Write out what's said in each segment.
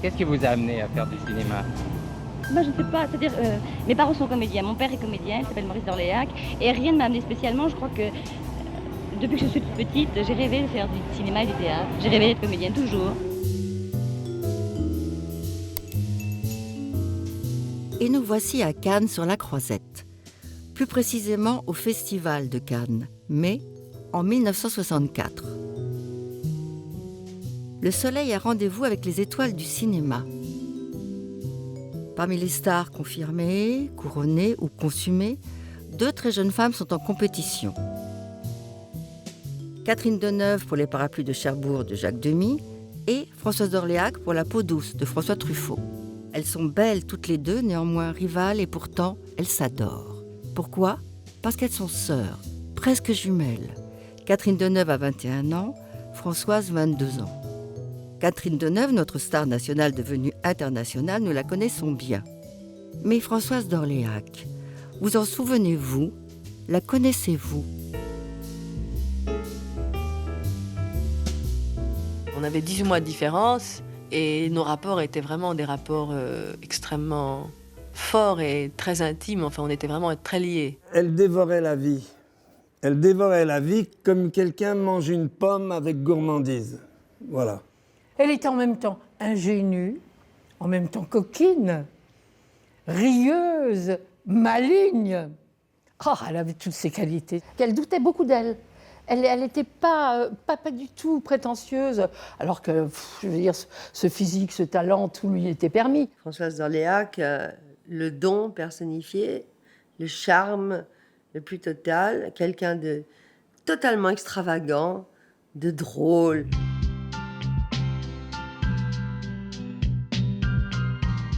Qu'est-ce qui vous a amené à faire du cinéma? Moi, je ne sais pas, c'est-à-dire, mes parents sont comédiens, mon père est comédien, il s'appelle Maurice d'Orléac, et rien ne m'a amené spécialement. Je crois que depuis que je suis toute petite, j'ai rêvé de faire du cinéma et du théâtre. J'ai rêvé d'être comédienne, toujours. Et nous voici à Cannes sur la Croisette, plus précisément au Festival de Cannes, mais en 1964. Le soleil a rendez-vous avec les étoiles du cinéma. Parmi les stars confirmées, couronnées ou consumées, 2 très jeunes femmes sont en compétition. Catherine Deneuve pour Les parapluies de Cherbourg de Jacques Demy et Françoise d'Orléac pour La peau douce de François Truffaut. Elles sont belles toutes les deux, néanmoins rivales, et pourtant elles s'adorent. Pourquoi ? Parce qu'elles sont sœurs, presque jumelles. Catherine Deneuve a 21 ans, Françoise 22 ans. Catherine Deneuve, notre star nationale devenue internationale, nous la connaissons bien. Mais Françoise d'Orléac, vous en souvenez-vous ? La connaissez-vous ? On avait 18 mois de différence et nos rapports étaient vraiment des rapports extrêmement forts et très intimes. Enfin, on était vraiment très liés. Elle dévorait la vie. Elle dévorait la vie comme quelqu'un mange une pomme avec gourmandise. Voilà. Elle était en même temps ingénue, en même temps coquine, rieuse, maligne. Oh, elle avait toutes ces qualités. Elle doutait beaucoup d'elle. Elle n'était pas du tout prétentieuse, alors que, je veux dire, ce physique, ce talent, tout lui était permis. Françoise d'Orléac, le don personnifié, le charme le plus total, quelqu'un de totalement extravagant, de drôle.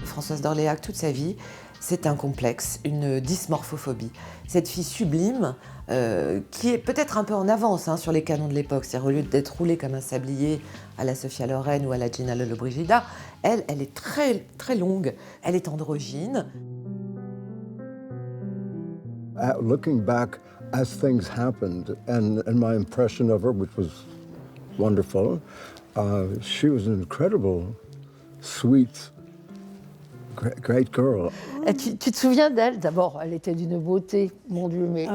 Françoise d'Orléac, toute sa vie, c'est un complexe, une dysmorphophobie. Cette fille sublime, qui est peut-être un peu en avance sur les canons de l'époque, c'est-à-dire au lieu d'être roulée comme un sablier à la Sophia Loren ou à la Gina Lollobrigida, elle est très, très longue, elle est androgyne. Looking back as things happened and my impression of her, which was wonderful, she was an incredible, sweet, great girl. Tu te souviens d'elle? D'abord, elle était d'une beauté, mon Dieu, mais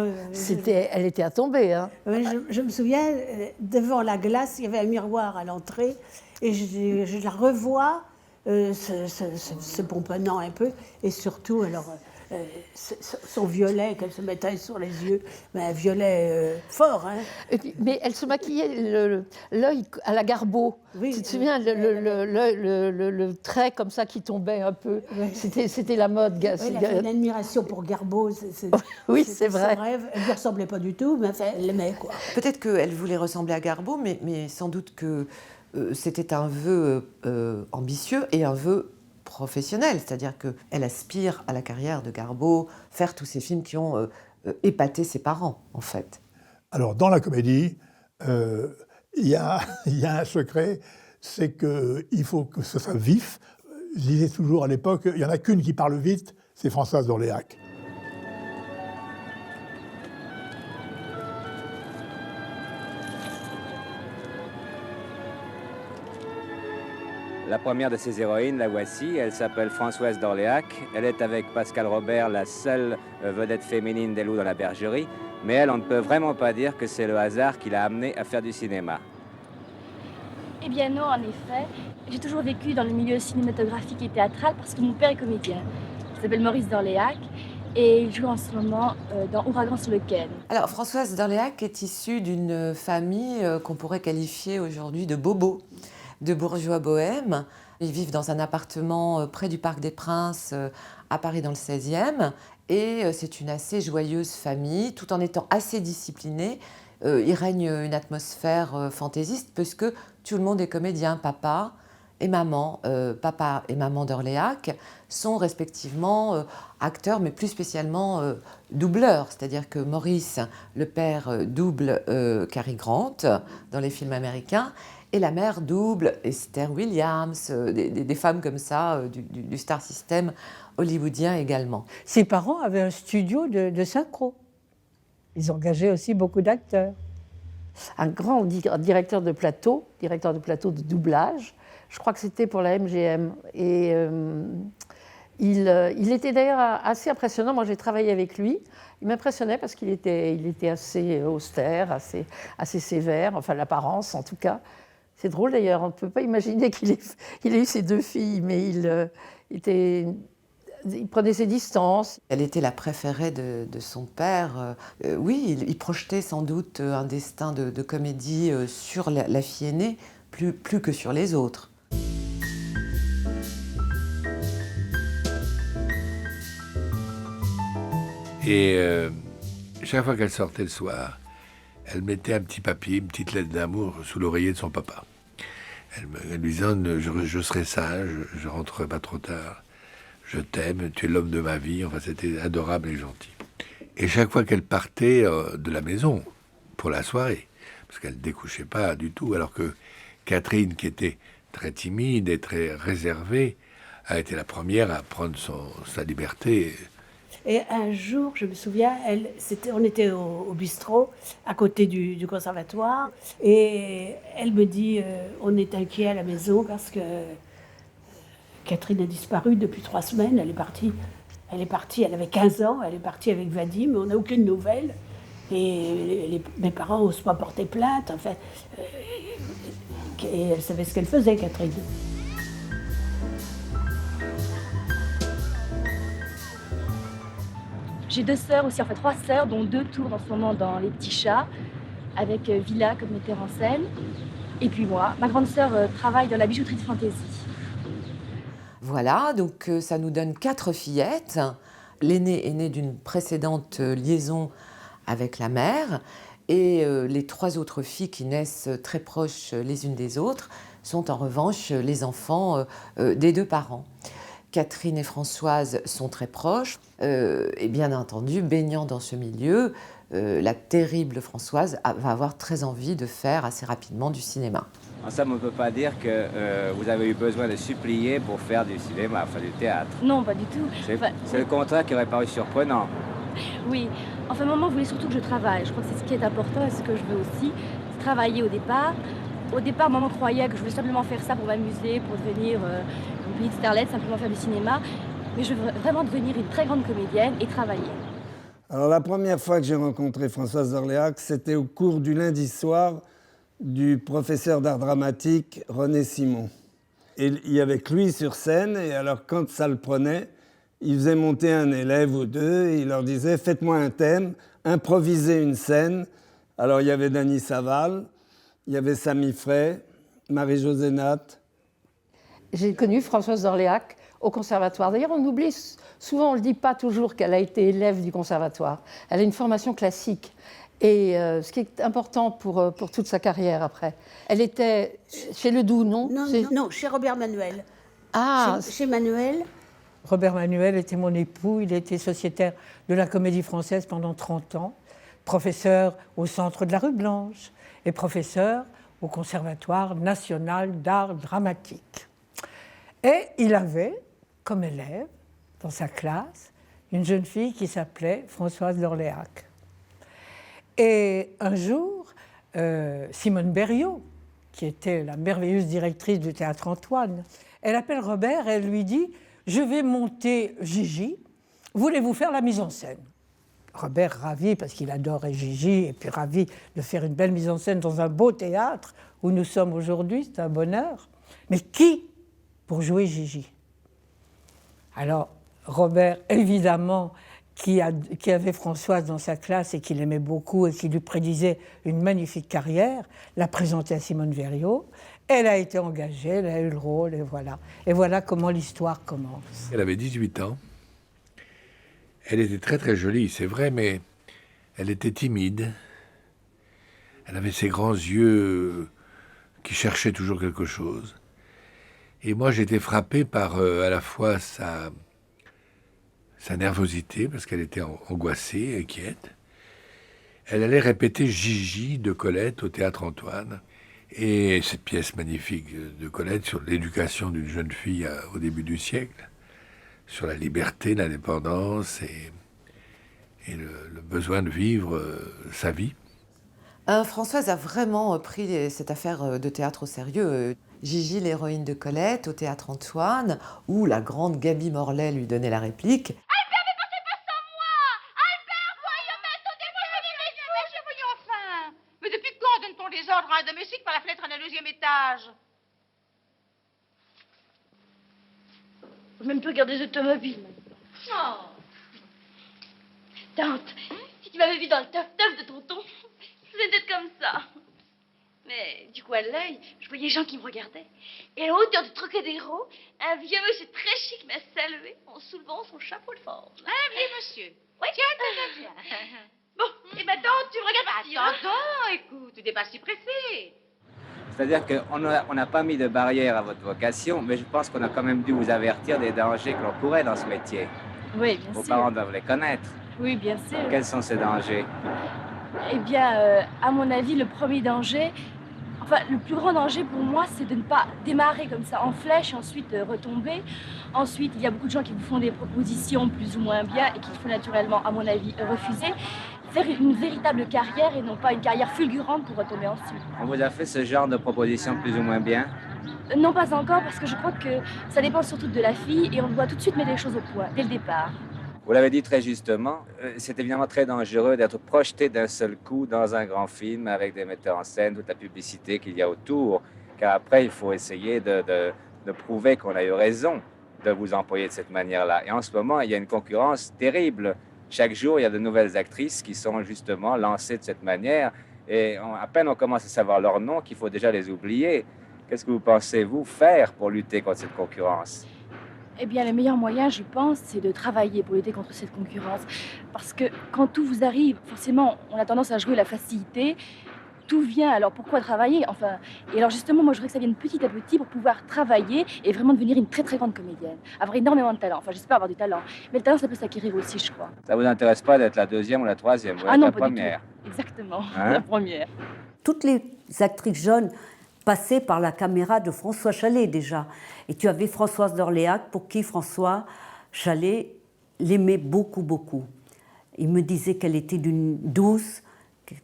elle était à tomber. Hein. Je me souviens, devant la glace, il y avait un miroir à l'entrée, et je la revois se pomponnant un peu, et surtout, alors, son violet qu'elle se mettait sur les yeux, mais un violet fort. Hein. Mais elle se maquillait l'œil à la Garbeau. Oui, tu te souviens, le trait comme ça qui tombait un peu. Oui. C'était la mode. Oui, elle avait une admiration pour Garbeau. Oui, c'est vrai. Son rêve. Elle ne lui ressemblait pas du tout, mais enfin, elle l'aimait, quoi. Peut-être qu'elle voulait ressembler à Garbeau, mais sans doute que c'était un vœu ambitieux et un vœu professionnelle, c'est-à-dire qu'elle aspire à la carrière de Garbeau, faire tous ces films qui ont épaté ses parents, en fait. Alors, dans la comédie, il y a un secret, c'est qu'il faut que ce soit vif. Je disais toujours à l'époque, il n'y en a qu'une qui parle vite, c'est Françoise d'Orléac. La première de ces héroïnes, la voici, elle s'appelle Françoise d'Orléac. Elle est avec Pascal Robert la seule vedette féminine des Loups dans la Bergerie. Mais elle, on ne peut vraiment pas dire que c'est le hasard qui l'a amenée à faire du cinéma. Eh bien non, en effet. J'ai toujours vécu dans le milieu cinématographique et théâtral parce que mon père est comédien. Il s'appelle Maurice d'Orléac et il joue en ce moment dans Ouragan sur le Ken. Alors, Françoise d'Orléac est issue d'une famille qu'on pourrait qualifier aujourd'hui de bobos, de bourgeois bohèmes. Ils vivent dans un appartement près du Parc des Princes, à Paris dans le 16e. Et c'est une assez joyeuse famille, tout en étant assez disciplinée. Il règne une atmosphère fantaisiste, puisque tout le monde est comédien. Papa et maman d'Orléac sont respectivement acteurs, mais plus spécialement doubleurs. C'est-à-dire que Maurice, le père, double Cary Grant dans les films américains, et la mère double Esther Williams, des femmes comme ça, du star system hollywoodien également. Ses parents avaient un studio de synchro. Ils engageaient aussi beaucoup d'acteurs. Un grand directeur de plateau de doublage, Je crois que c'était pour la MGM. Et il était d'ailleurs assez impressionnant. Moi, j'ai travaillé avec lui. Il m'impressionnait parce qu'il était assez austère, assez sévère, enfin l'apparence en tout cas. C'est drôle d'ailleurs, on ne peut pas imaginer qu'il ait eu ces 2 filles, mais il prenait ses distances. Elle était la préférée de son père. Oui, il projetait sans doute un destin de comédie sur la fille aînée, plus que sur les autres. Et chaque fois qu'elle sortait le soir, elle mettait un petit papier, une petite lettre d'amour sous l'oreiller de son papa. Elle lui disant « je serai sage, je rentrerai pas trop tard, je t'aime, tu es l'homme de ma vie ». Enfin, c'était adorable et gentil. Et chaque fois qu'elle partait de la maison pour la soirée, parce qu'elle ne découchait pas du tout, alors que Catherine, qui était très timide et très réservée, a été la première à prendre sa liberté. Et un jour, je me souviens, on était au bistrot, à côté du conservatoire, et elle me dit on est inquiet à la maison parce que Catherine a disparu depuis 3 semaines, elle est partie, elle avait 15 ans, elle est partie avec Vadim, on n'a aucune nouvelle, et mes parents n'osent pas porter plainte, enfin, et elle savait ce qu'elle faisait, Catherine. J'ai 2 sœurs aussi, enfin 3 sœurs, dont 2 tournent en ce moment dans Les Petits Chats, avec Villa comme metteur en scène. Et puis moi, ma grande sœur travaille dans la bijouterie de fantaisie. Voilà, donc ça nous donne 4 fillettes. L'aînée est née d'une précédente liaison avec la mère. Et les 3 autres filles qui naissent très proches les unes des autres sont en revanche les enfants des 2 parents. Catherine et Françoise sont très proches, et bien entendu, baignant dans ce milieu, la terrible Françoise va avoir très envie de faire assez rapidement du cinéma. En somme, on ne peut pas dire que vous avez eu besoin de supplier pour faire du cinéma, enfin du théâtre. Non, pas du tout. C'est le contraire qui aurait paru surprenant. Oui, enfin maman voulait surtout que je travaille. Je crois que c'est ce qui est important et ce que je veux aussi, c'est travailler au départ. Au départ, maman croyait que je voulais simplement faire ça pour m'amuser, pour devenir une petite starlette, simplement faire du cinéma. Mais je veux vraiment devenir une très grande comédienne et travailler. Alors la première fois que j'ai rencontré Françoise d'Orléac, c'était au cours du lundi soir du professeur d'art dramatique René Simon. Et il y avait que lui sur scène, et alors quand ça le prenait, il faisait monter un élève ou 2, et il leur disait « Faites-moi un thème, improvisez une scène ». Alors il y avait Dany Saval, il y avait Samy Frey, Marie-Josée Natte. J'ai connu Françoise d'Orléac au conservatoire. D'ailleurs, on oublie, souvent on ne le dit pas toujours qu'elle a été élève du conservatoire. Elle a une formation classique. Et ce qui est important pour toute sa carrière après. Elle était chez Ledoux, non? Non, chez Robert Manuel. Ah, chez Manuel. Robert Manuel était mon époux. Il était sociétaire de la Comédie Française pendant 30 ans, professeur au Centre de la Rue Blanche et professeur au Conservatoire national d'art dramatique. Et il avait, comme élève, dans sa classe, une jeune fille qui s'appelait Françoise d'Orléac. Et un jour, Simone Berriot, qui était la merveilleuse directrice du Théâtre Antoine, elle appelle Robert et elle lui dit « Je vais monter Gigi, voulez-vous faire la mise en scène ?» Robert, ravi, parce qu'il adorait Gigi, et puis ravi de faire une belle mise en scène dans un beau théâtre où nous sommes aujourd'hui, c'est un bonheur. Mais qui pour jouer Gigi? Alors, Robert, évidemment, qui avait Françoise dans sa classe et qui l'aimait beaucoup et qui lui prédisait une magnifique carrière, l'a présentée à Simone Berriot. Elle a été engagée, elle a eu le rôle, et voilà. Et voilà comment l'histoire commence. Elle avait 18 ans. Elle était très très jolie, c'est vrai, mais elle était timide. Elle avait ses grands yeux qui cherchaient toujours quelque chose. Et moi, j'étais frappé par à la fois sa nervosité, parce qu'elle était angoissée, inquiète. Elle allait répéter Gigi de Colette au Théâtre Antoine. Et cette pièce magnifique de Colette sur l'éducation d'une jeune fille au début du siècle, sur la liberté, l'indépendance et le besoin de vivre sa vie. Françoise a vraiment pris cette affaire de théâtre au sérieux. Gigi, l'héroïne de Colette, au théâtre Antoine, où la grande Gaby Morlaix lui donnait la réplique. Albert, mais passez pas sans moi! Albert, voyons, mais attendez-moi, voyons enfin! Mais depuis quand donne-t-on des ordres à un domestique par la fenêtre d'un 2e étage? J'ai même plus regarder les automobiles. Oh! Tante, si tu m'avais vu dans le teuf-teuf de tonton, c'était comme ça. Mais du coin de l'œil, je voyais les gens qui me regardaient. Et à la hauteur du Trocadéro, un vieux monsieur très chic m'a salué en soulevant son chapeau de forme. Un vieux monsieur. Oui, Tiens. Bon, et maintenant, tu me regardes pas. Attends, écoute, tu n'es pas si pressé. C'est-à-dire qu'on n'a pas mis de barrière à votre vocation, mais je pense qu'on a quand même dû vous avertir des dangers que l'on courait dans ce métier. Oui, bien sûr. Vos parents doivent les connaître. Oui, bien sûr. Quels sont ces dangers? Eh bien, à mon avis, le premier danger, enfin, le plus grand danger pour moi, c'est de ne pas démarrer comme ça en flèche et ensuite retomber. Ensuite, il y a beaucoup de gens qui vous font des propositions plus ou moins bien et qu'il faut naturellement, à mon avis, refuser. Faire une véritable carrière et non pas une carrière fulgurante pour retomber ensuite. On vous a fait ce genre de proposition plus ou moins bien? Non, pas encore, parce que je crois que ça dépend surtout de la fille et on doit tout de suite mettre les choses au point, dès le départ. Vous l'avez dit très justement, c'est évidemment très dangereux d'être projeté d'un seul coup dans un grand film avec des metteurs en scène, toute la publicité qu'il y a autour, car après il faut essayer de prouver qu'on a eu raison de vous employer de cette manière-là. Et en ce moment, il y a une concurrence terrible. Chaque jour, il y a de nouvelles actrices qui sont justement lancées de cette manière, et à peine on commence à savoir leur nom qu'il faut déjà les oublier. Qu'est-ce que vous pensez, vous, faire pour lutter contre cette concurrence? Eh bien, le meilleur moyen, je pense, c'est de travailler pour lutter contre cette concurrence. Parce que quand tout vous arrive, forcément, on a tendance à jouer la facilité. Tout vient, alors pourquoi travailler? Enfin, et alors justement, moi, je voudrais que ça vienne petit à petit pour pouvoir travailler et vraiment devenir une très très grande comédienne. Avoir énormément de talent. Enfin, j'espère avoir du talent. Mais le talent, ça peut s'acquérir aussi, je crois. Ça vous intéresse pas d'être la deuxième ou la troisième? Vous êtes non, la pas première. Du tout. Exactement, Hein? la première. Toutes les actrices jeunes passaient par la caméra de François Chalais déjà. Et tu avais Françoise d'Orléac, pour qui François Chalais l'aimait beaucoup, beaucoup. Il me disait qu'elle était d'une douce,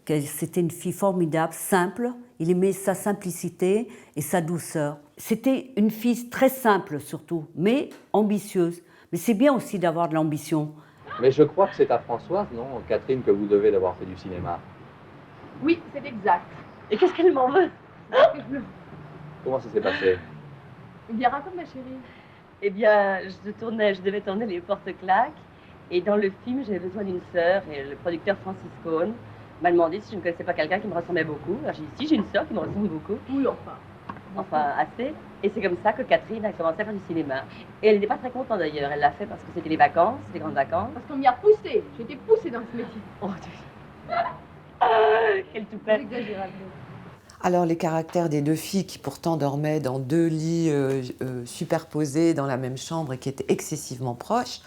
que c'était une fille formidable, simple. Il aimait sa simplicité et sa douceur. C'était une fille très simple surtout, mais ambitieuse. Mais c'est bien aussi d'avoir de l'ambition. Mais je crois que c'est à Françoise, non, Catherine, que vous devez d'avoir fait du cinéma. Oui, c'est exact. Et qu'est-ce qu'elle m'en veut? Comment ça s'est passé? Eh bien, raconte, ma chérie. Eh bien, je devais tourner Les Porte-Claques. Et dans le film, j'avais besoin d'une sœur. Et le producteur Francis Cohn m'a demandé si je ne connaissais pas quelqu'un qui me ressemblait beaucoup. Alors j'ai dit, si, j'ai une sœur qui me ressemble beaucoup. Oui, enfin. Enfin, assez. Et c'est comme ça que Catherine a commencé à faire du cinéma. Et elle n'était pas très contente d'ailleurs. Elle l'a fait parce que c'était les vacances, les grandes vacances. Parce qu'on m'y a poussé. J'ai été poussée dans ce métier. Oh, quelle toupette. Exagérable. Alors les caractères des deux filles qui pourtant dormaient dans deux lits superposés dans la même chambre et qui étaient excessivement proches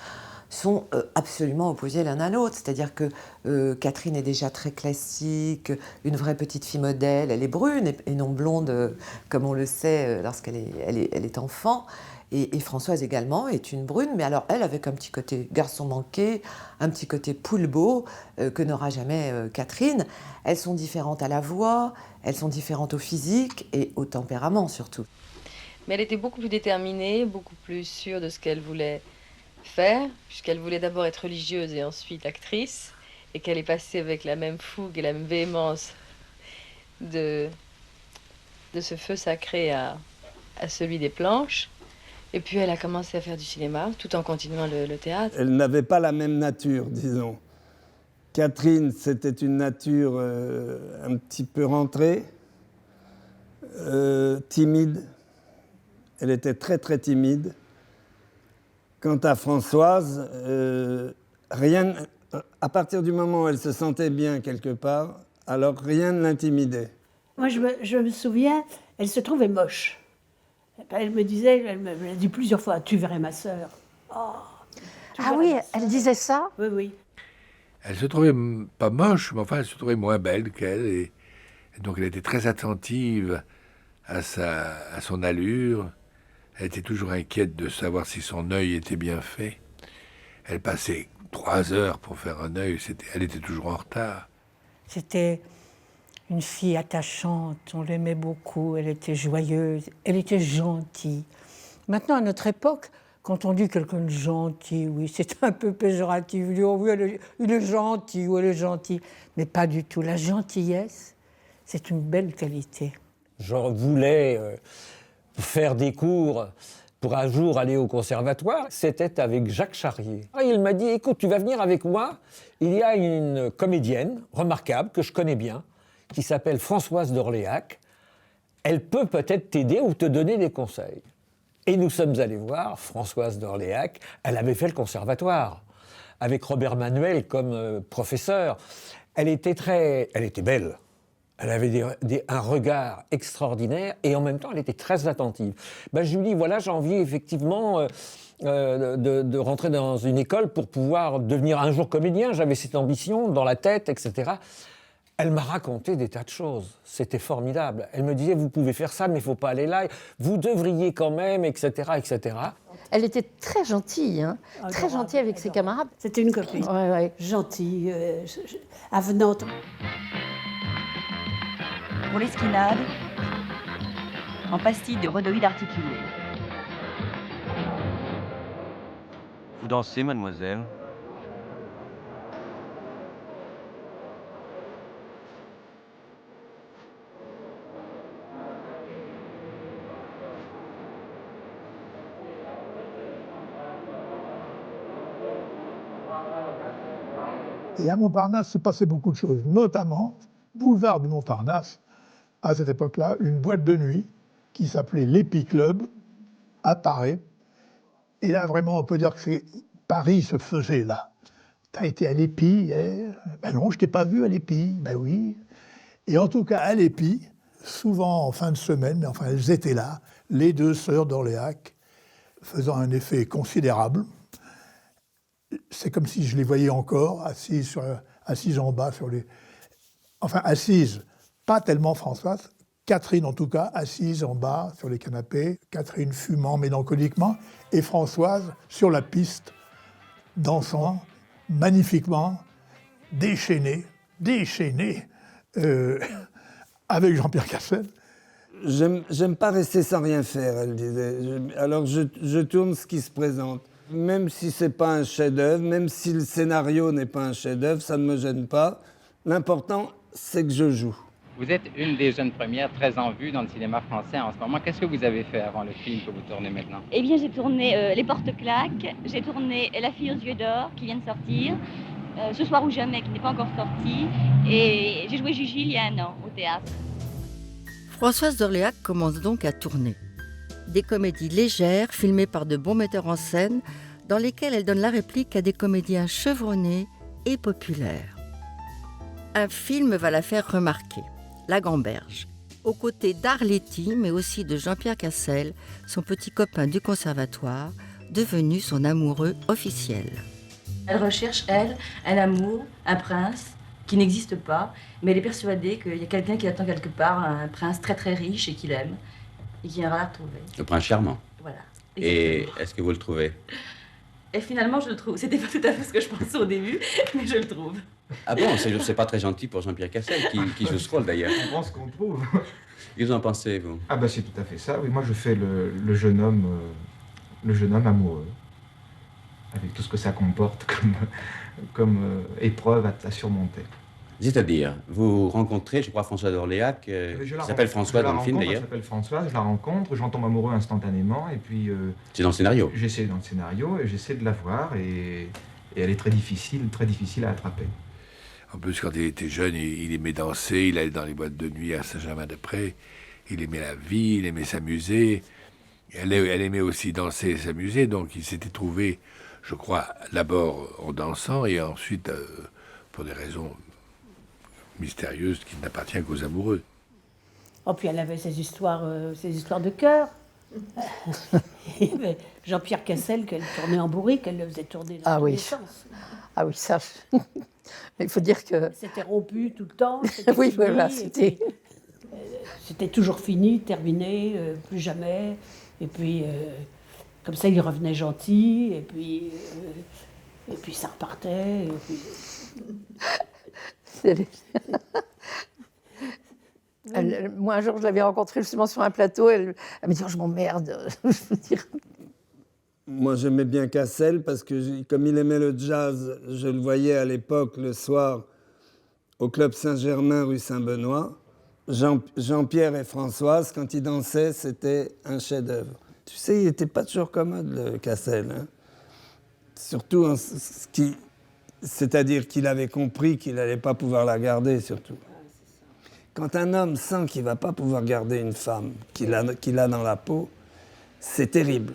sont absolument opposés l'un à l'autre. C'est-à-dire que Catherine est déjà très classique, une vraie petite fille modèle, elle est brune et non blonde comme on le sait lorsqu'elle est enfant. Et Françoise également est une brune, mais alors elle avec un petit côté garçon manqué, un petit côté poule beau que n'aura jamais Catherine. Elles sont différentes à la voix, elles sont différentes au physique et au tempérament surtout. Mais elle était beaucoup plus déterminée, beaucoup plus sûre de ce qu'elle voulait faire, puisqu'elle voulait d'abord être religieuse et ensuite actrice, et qu'elle est passée avec la même fougue et la même véhémence de ce feu sacré à celui des planches. Et puis elle a commencé à faire du cinéma, tout en continuant le théâtre. Elle n'avait pas la même nature, disons. Catherine, c'était une nature un petit peu rentrée, timide. Elle était très, très timide. Quant à Françoise, à partir du moment où elle se sentait bien quelque part, alors rien ne l'intimidait. Moi, je me souviens, elle se trouvait moche. Elle me disait, elle m'a dit plusieurs fois, tu verrais ma sœur. Oh, ah oui, elle disait ça? Oui, oui. Elle se trouvait pas moche, mais enfin, elle se trouvait moins belle qu'elle. Et donc, elle était très attentive à son allure. Elle était toujours inquiète de savoir si son œil était bien fait. Elle passait 3 heures pour faire un œil. Elle était toujours en retard. C'était une fille attachante, on l'aimait beaucoup, elle était joyeuse, elle était gentille. Maintenant, à notre époque, quand on dit quelqu'un de gentil, oui, c'est un peu péjoratif. On dit, oh oui, il est gentil ou elle est gentille. Mais pas du tout. La gentillesse, c'est une belle qualité. Je voulais faire des cours pour un jour aller au conservatoire. C'était avec Jacques Charrier. Il m'a dit, écoute, tu vas venir avec moi. Il y a une comédienne remarquable que je connais bien, qui s'appelle Françoise d'Orléac. Elle peut peut-être t'aider ou te donner des conseils. Et nous sommes allés voir Françoise d'Orléac. Elle avait fait le conservatoire, avec Robert Manuel comme professeur. Elle était belle. Elle avait un regard extraordinaire et en même temps, elle était très attentive. Je lui dis, voilà, j'ai envie effectivement de rentrer dans une école pour pouvoir devenir un jour comédien. J'avais cette ambition dans la tête, etc. Elle m'a raconté des tas de choses. C'était formidable. Elle me disait, vous pouvez faire ça, mais il ne faut pas aller là. Vous devriez quand même, etc., etc. Elle était très gentille, hein, très gentille avec ses camarades. C'était une copine. Ouais. Gentille, avenante. Pour l'esquinade, en pastilles de rhodoïde articulée. Vous dansez, mademoiselle? Et à Montparnasse se passait beaucoup de choses, notamment, boulevard du Montparnasse, à cette époque-là, une boîte de nuit qui s'appelait l'Epi Club, apparaît. Et là, vraiment, on peut dire que Paris se faisait là. T'as été à l'Epi? Ben non, je t'ai pas vu à l'Epi. Ben oui. Et en tout cas, à l'Epi, souvent en fin de semaine, mais enfin, elles étaient là, les deux sœurs d'Orléac, faisant un effet considérable. C'est comme si je les voyais encore, assises en bas sur les... Enfin, assises, pas tellement Françoise, Catherine en tout cas, assise en bas sur les canapés, Catherine fumant mélancoliquement, et Françoise sur la piste, dansant magnifiquement, déchaînée, avec Jean-Pierre Cassel. J'aime pas rester sans rien faire, elle disait. Alors je tourne ce qui se présente. Même si c'est pas un chef-d'œuvre, même si le scénario n'est pas un chef-d'œuvre, ça ne me gêne pas. L'important, c'est que je joue. Vous êtes une des jeunes premières très en vue dans le cinéma français en ce moment. Qu'est-ce que vous avez fait avant le film que vous tournez maintenant? Eh bien, j'ai tourné Les Porte-Claques, j'ai tourné La Fille aux yeux d'or, qui vient de sortir, Ce soir ou jamais, qui n'est pas encore sorti, et j'ai joué Gigi il y a un an au théâtre. Françoise d'Orléac commence donc à tourner. Des comédies légères, filmées par de bons metteurs en scène, dans lesquelles elle donne la réplique à des comédiens chevronnés et populaires. Un film va la faire remarquer, La Gamberge, aux côtés d'Arletty, mais aussi de Jean-Pierre Cassel, son petit copain du conservatoire, devenu son amoureux officiel. Elle recherche, elle, un amour, un prince qui n'existe pas, mais elle est persuadée qu'il y a quelqu'un qui attend quelque part, un prince très très riche et qui l'aime, et qui viendra la retrouver. Le prince charmant. Voilà. Et Exactement. est-ce que vous le trouvez? Et finalement, je le trouve. C'était pas tout à fait ce que je pensais au début, mais je le trouve. Ah bon, c'est pas très gentil pour Jean-Pierre Cassel, qui joue ce rôle d'ailleurs. On pense qu'on trouve. Qu'est-ce que vous en pensez, vous? Ah bah c'est tout à fait ça. Oui, moi je fais le jeune homme amoureux, avec tout ce que ça comporte comme épreuve à surmonter. C'est-à-dire, vous rencontrez, je crois, Françoise d'Orléac, qui s'appelle Françoise dans le film d'ailleurs. Elle s'appelle Françoise, je la rencontre, j'en tombe amoureux instantanément, et puis... C'est dans le scénario? J'essaie dans le scénario, et j'essaie de la voir, et elle est très difficile à attraper. En plus, quand il était jeune, il aimait danser, il allait dans les boîtes de nuit à Saint-Germain-des-Prés, il aimait la vie, il aimait s'amuser, elle aimait aussi danser et s'amuser, donc il s'était trouvé, je crois, d'abord en dansant, et ensuite, pour des raisons mystérieuse qui n'appartient qu'aux amoureux. Oh, puis elle avait ses histoires de cœur. Il y avait Jean-Pierre Cassel qu'elle tournait en bourrique, elle le faisait tourner dans tous les sens. Ah oui, ça... Il faut dire que... C'était rompu tout le temps. Oui, fini, voilà, c'était... C'était toujours fini, terminé, plus jamais. Et puis, comme ça, il revenait gentil, et puis ça repartait. Et puis... Moi, un jour, je l'avais rencontrée justement sur un plateau. Elle me dit, oh, je m'emmerde. Je veux dire. Moi, j'aimais bien Cassel parce que, comme il aimait le jazz, je le voyais à l'époque, le soir, au Club Saint-Germain, rue Saint-Benoît. Jean-Pierre et Françoise, quand ils dansaient, c'était un chef-d'œuvre. Tu sais, il n'était pas toujours commode, le Cassel. Hein. Surtout, c'est-à-dire qu'il avait compris qu'il n'allait pas pouvoir la garder, surtout. Quand un homme sent qu'il ne va pas pouvoir garder une femme qu'il a dans la peau, c'est terrible.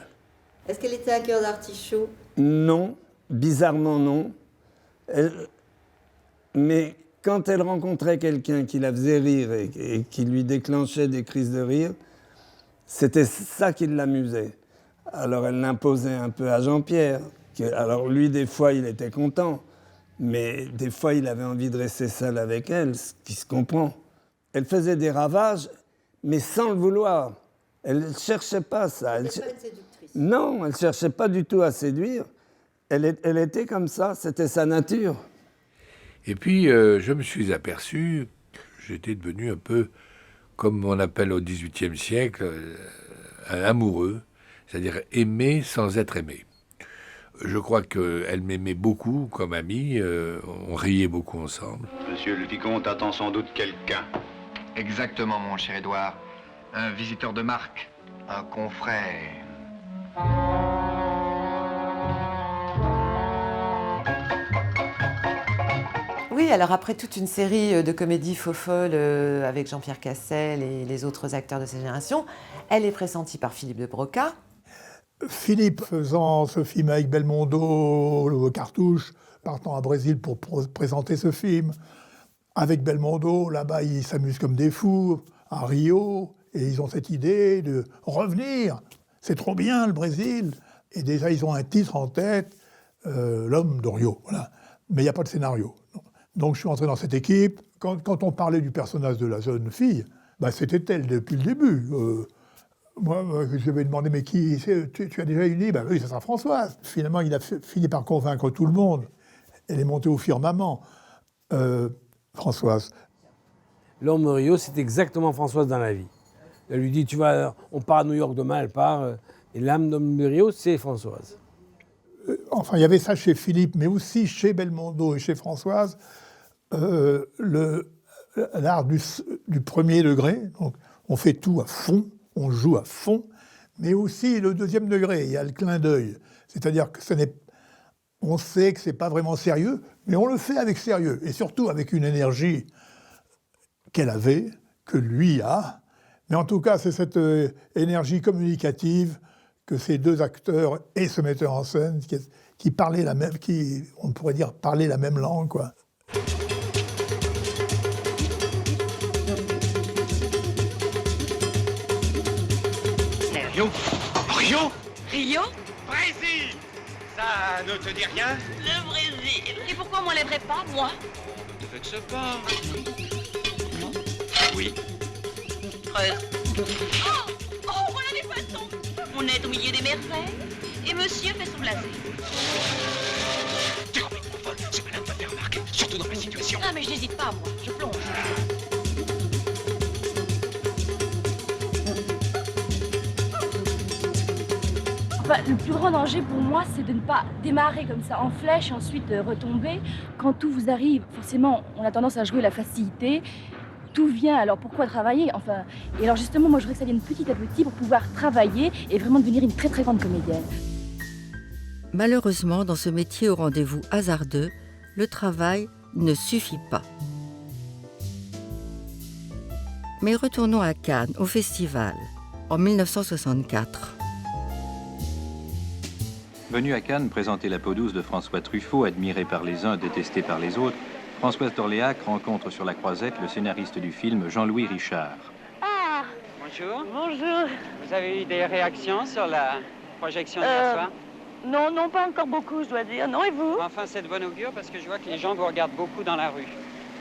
Est-ce qu'elle était un cœur d'artichaut? Non, bizarrement non. Mais quand elle rencontrait quelqu'un qui la faisait rire et qui lui déclenchait des crises de rire, c'était ça qui l'amusait. Alors elle l'imposait un peu à Jean-Pierre. Alors lui, des fois, il était content, mais des fois, il avait envie de rester seul avec elle, ce qui se comprend. Elle faisait des ravages, mais sans le vouloir. Elle ne cherchait pas ça. Elle n'était pas une séductrice. Non, elle ne cherchait pas du tout à séduire. Elle était comme ça, c'était sa nature. Et puis, je me suis aperçu que j'étais devenu un peu, comme on appelle au XVIIIe siècle, un amoureux, c'est-à-dire aimer sans être aimé. Je crois qu'elle m'aimait beaucoup comme amie, on riait beaucoup ensemble. Monsieur le vicomte attend sans doute quelqu'un. Exactement, mon cher Édouard. Un visiteur de marque, un confrère. Oui, alors après toute une série de comédies faux-folles avec Jean-Pierre Cassel et les autres acteurs de sa génération, elle est pressentie par Philippe de Broca. Philippe faisant ce film avec Belmondo, le cartouche, partant à Brésil pour présenter ce film. Avec Belmondo, là-bas, ils s'amusent comme des fous, à Rio, et ils ont cette idée de revenir. C'est trop bien, le Brésil. Et déjà, ils ont un titre en tête, L'homme de Rio. Voilà. Mais il n'y a pas de scénario. Donc, je suis entré dans cette équipe. Quand on parlait du personnage de la jeune fille, bah, c'était elle depuis le début. Moi, je lui ai demandé, mais qui tu as déjà une idée? Ben oui, ça sera Françoise. Finalement, il a fini par convaincre tout le monde. Elle est montée au firmament, Françoise. L'homme de Rio, c'est exactement Françoise dans la vie. Elle lui dit, on part à New York demain, elle part. Et l'âme d'homme de Rio, c'est Françoise. Enfin, il y avait ça chez Philippe, mais aussi chez Belmondo et chez Françoise, l'art du premier degré. Donc, on fait tout à fond. On joue à fond, mais aussi le deuxième degré, il y a le clin d'œil. C'est-à-dire que on sait que ce n'est pas vraiment sérieux, mais on le fait avec sérieux, et surtout avec une énergie qu'elle avait, que lui a. Mais en tout cas, c'est cette énergie communicative que ces deux acteurs et ce metteur en scène qui parlaient la même, on pourrait dire, parlaient la même langue, quoi. Rio? Rio? Rio? Brésil! Ça ne te dit rien? Le Brésil. Et pourquoi on m'enlèverait pas, moi? Ne faites ce pas. Non. Oui. 13. Oh, voilà des poissons. On est au milieu des merveilles. Et monsieur fait son blasé. T'es complètement folle. C'est madame va faire remarquer, surtout dans la situation. Ah, mais je n'hésite pas, moi. Je plonge. Enfin, le plus grand danger pour moi, c'est de ne pas démarrer comme ça en flèche et ensuite retomber. Quand tout vous arrive, forcément, on a tendance à jouer la facilité. Tout vient, alors pourquoi travailler? Enfin, et alors justement, moi, je voudrais que ça vienne petit à petit pour pouvoir travailler et vraiment devenir une très très grande comédienne. Malheureusement, dans ce métier au rendez-vous hasardeux, le travail ne suffit pas. Mais retournons à Cannes, au festival, en 1964. Venue à Cannes présenter la peau douce de François Truffaut, admirée par les uns, détestée par les autres, Françoise d'Orléac rencontre sur la croisette le scénariste du film Jean-Louis Richard. Ah! Bonjour. Bonjour. Vous avez eu des réactions sur la projection d'hier soir? Non, pas encore beaucoup, je dois dire. Non, et vous? Enfin, c'est de bon augure parce que je vois que les gens vous regardent beaucoup dans la rue.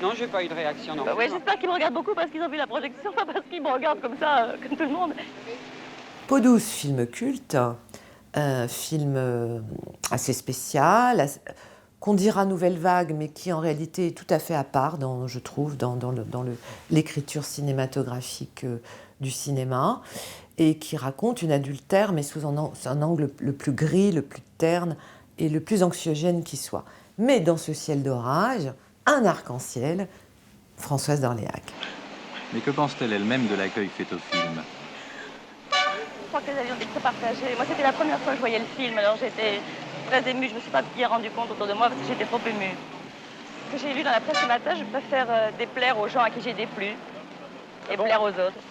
Non, j'ai pas eu de réaction, non. Oui, j'espère qu'ils me regardent beaucoup parce qu'ils ont vu la projection, pas parce qu'ils me regardent comme ça, comme tout le monde. Peau douce, film culte, film assez spécial, qu'on dira nouvelle vague, mais qui en réalité est tout à fait à part, je trouve, dans l'écriture cinématographique du cinéma, et qui raconte une adultère, mais sous un angle le plus gris, le plus terne et le plus anxiogène qui soit. Mais dans ce ciel d'orage, un arc-en-ciel, Françoise d'Orléac. Mais que pense-t-elle elle-même de l'accueil fait au film? Je crois que les avis ont été très partagés. Moi, c'était la première fois que je voyais le film, alors j'étais très émue. Je ne me suis pas bien rendu compte autour de moi parce que j'étais trop émue. Ce que j'ai lu dans la presse ce matin, je préfère déplaire aux gens à qui j'ai déplu et plaire aux autres.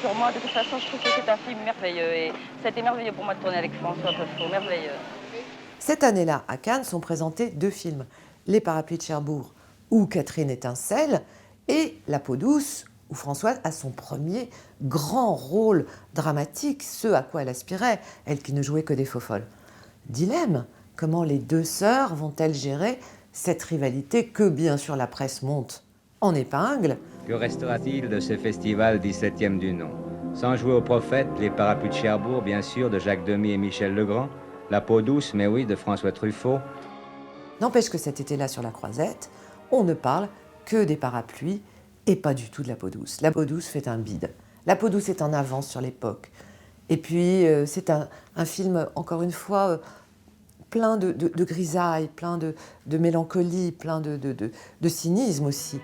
Pour moi, de toute façon, je trouve que c'est un film merveilleux et c'était merveilleux pour moi de tourner avec François Truffaut, merveilleux. Cette année-là, à Cannes, sont présentés 2 films. Les Parapluies de Cherbourg, où Catherine Étincelle, et La peau douce, où Françoise a son premier grand rôle dramatique, ce à quoi elle aspirait, elle qui ne jouait que des faux-folles. Dilemme, comment les 2 sœurs vont-elles gérer cette rivalité que, bien sûr, la presse monte en épingle? Que restera-t-il de ce festival 17e du nom? Sans jouer aux prophètes, Les Parapluies de Cherbourg, bien sûr, de Jacques Demy et Michel Legrand, La peau douce, mais oui, de François Truffaut. N'empêche que cet été-là, sur la Croisette, on ne parle que des parapluies et pas du tout de La peau douce. La peau douce fait un bide. La peau douce est en avance sur l'époque. Et puis, c'est un film, encore une fois, plein de grisailles, plein de mélancolie, plein de cynisme aussi.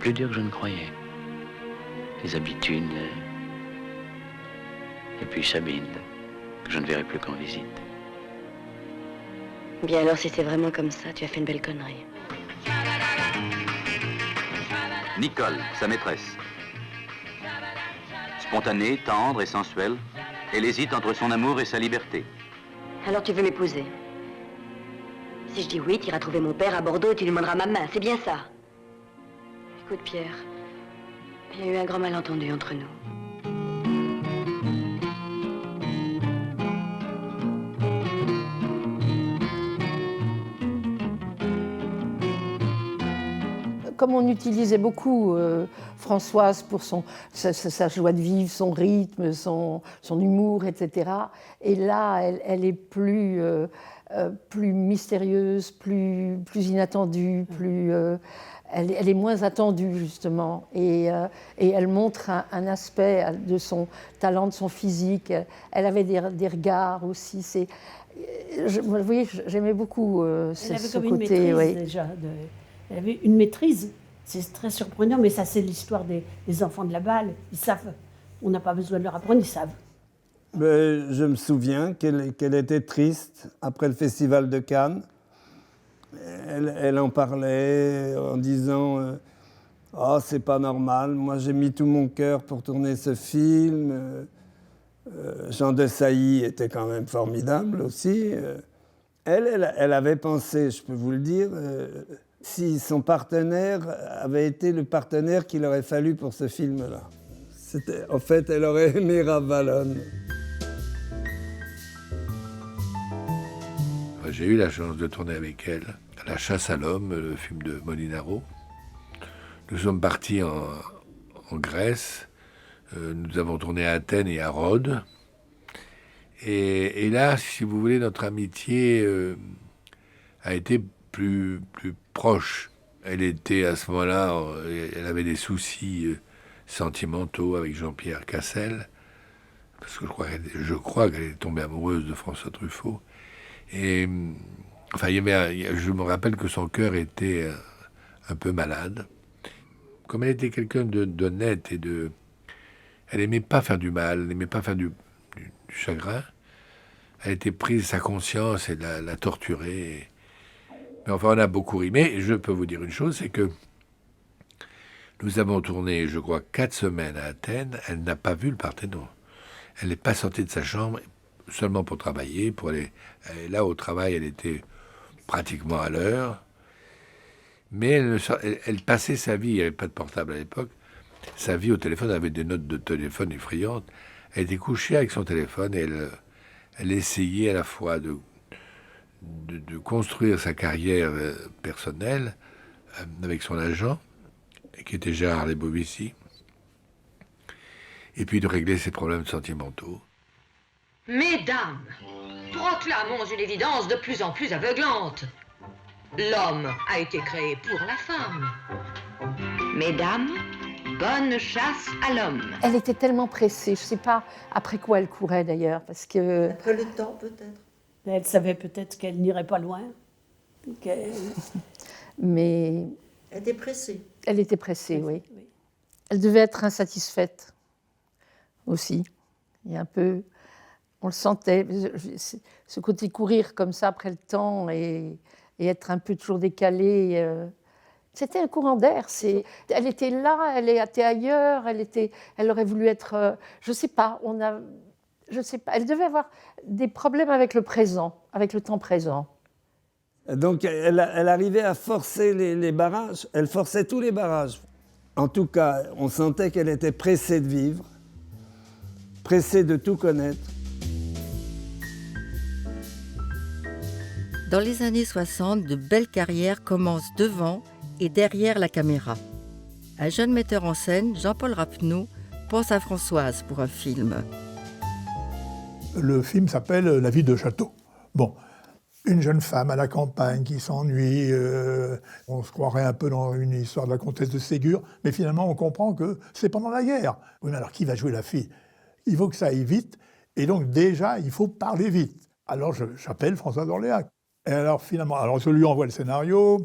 Plus dur que je ne croyais. Les habitudes. Et puis Sabine, que je ne verrai plus qu'en visite. Bien alors, si c'est vraiment comme ça, tu as fait une belle connerie. Nicole, sa maîtresse. Spontanée, tendre et sensuelle, elle hésite entre son amour et sa liberté. Alors tu veux m'épouser? Si je dis oui, tu iras trouver mon père à Bordeaux et tu lui demanderas ma main, c'est bien ça? Écoute Pierre, il y a eu un grand malentendu entre nous. Comme on utilisait beaucoup Françoise pour sa joie de vivre, son rythme, son humour, etc. Et là, elle est plus mystérieuse, plus inattendue, elle est moins attendue, justement. Et elle montre un aspect de son talent, de son physique. Elle avait des regards aussi. Vous voyez, j'aimais beaucoup ce côté. Une maîtrise, déjà. Elle avait une maîtrise. C'est très surprenant, mais ça, c'est l'histoire des enfants de la balle. Ils savent. On n'a pas besoin de leur apprendre, ils savent. Je me souviens qu'elle était triste après le festival de Cannes. Elle en parlait en disant « Oh, c'est pas normal, moi j'ai mis tout mon cœur pour tourner ce film. » Jean Desailly était quand même formidable aussi. Elle avait pensé, je peux vous le dire, si son partenaire avait été le partenaire qu'il aurait fallu pour ce film-là. En fait, elle aurait aimé Ravalone. J'ai eu la chance de tourner avec elle La chasse à l'homme, le film de Molinaro. Nous sommes partis en Grèce. Nous avons tourné à Athènes et à Rhodes. Et là, si vous voulez, notre amitié a été plus proche. Elle était à ce moment-là, elle avait des soucis sentimentaux avec Jean-Pierre Cassel, parce que je crois qu'elle est tombée amoureuse de François Truffaut. Et enfin, je me rappelle que son cœur était un peu malade. Comme elle était quelqu'un d'honnête et elle n'aimait pas faire du mal, elle n'aimait pas faire du chagrin. Elle était prise, sa conscience, et la torturait. Mais enfin, on a beaucoup ri. Mais je peux vous dire une chose, c'est que nous avons tourné, je crois, 4 semaines à Athènes. Elle n'a pas vu le Parthénon. Elle n'est pas sortie de sa chambre seulement pour travailler. Pour aller là, au travail, elle était pratiquement à l'heure. Mais elle passait sa vie, il n'y avait pas de portable à l'époque, sa vie au téléphone, elle avait des notes de téléphone effrayantes. Elle était couchée avec son téléphone et elle essayait à la fois de construire sa carrière personnelle avec son agent, qui était Gérard Lebovici, et puis de régler ses problèmes sentimentaux. Mesdames, proclamons une évidence de plus en plus aveuglante. L'homme a été créé pour la femme. Mesdames, bonne chasse à l'homme. Elle était tellement pressée, je ne sais pas après quoi elle courait d'ailleurs, parce que... Après le temps peut-être. Elle savait peut-être qu'elle n'irait pas loin. Mais... Elle était pressée. Elle était pressée, oui. Elle devait être insatisfaite aussi. Il y a un peu... On le sentait, ce côté courir comme ça après le temps et être un peu toujours décalée. C'était un courant d'air. Elle était là, elle était ailleurs, elle aurait voulu être... je ne sais pas, elle devait avoir des problèmes avec le présent, avec le temps présent. Donc elle arrivait à forcer les barrages, elle forçait tous les barrages. En tout cas, on sentait qu'elle était pressée de vivre, pressée de tout connaître. Dans les années 60, de belles carrières commencent devant et derrière la caméra. Un jeune metteur en scène, Jean-Paul Rappeneau, pense à Françoise pour un film. Le film s'appelle La vie de château. Bon, une jeune femme à la campagne qui s'ennuie, on se croirait un peu dans une histoire de la comtesse de Ségur, mais finalement on comprend que c'est pendant la guerre. Oui, mais alors qui va jouer la fille? Il faut que ça aille vite, et donc déjà il faut parler vite. Alors j'appelle Françoise d'Orléac. Et alors finalement, je lui envoie le scénario,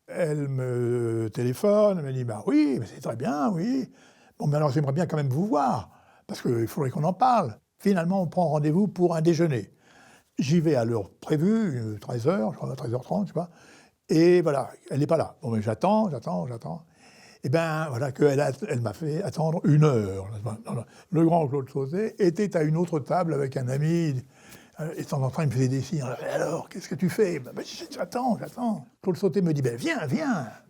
elle me téléphone, elle me dit bah oui, mais c'est très bien, oui. Bon, mais alors j'aimerais bien quand même vous voir, parce qu'il faudrait qu'on en parle. Finalement, on prend rendez-vous pour un déjeuner. J'y vais à l'heure prévue, 13h, je crois, 13h30, tu vois. Et voilà, elle n'est pas là. Bon, mais j'attends. Et bien, voilà, elle m'a fait attendre 1 heure. Le grand Claude Sauzet était à une autre table avec un ami. Et de temps en temps, il me faisait des signes. Alors, qu'est-ce que tu fais? J'attends. Claude Sauzet me dit, viens.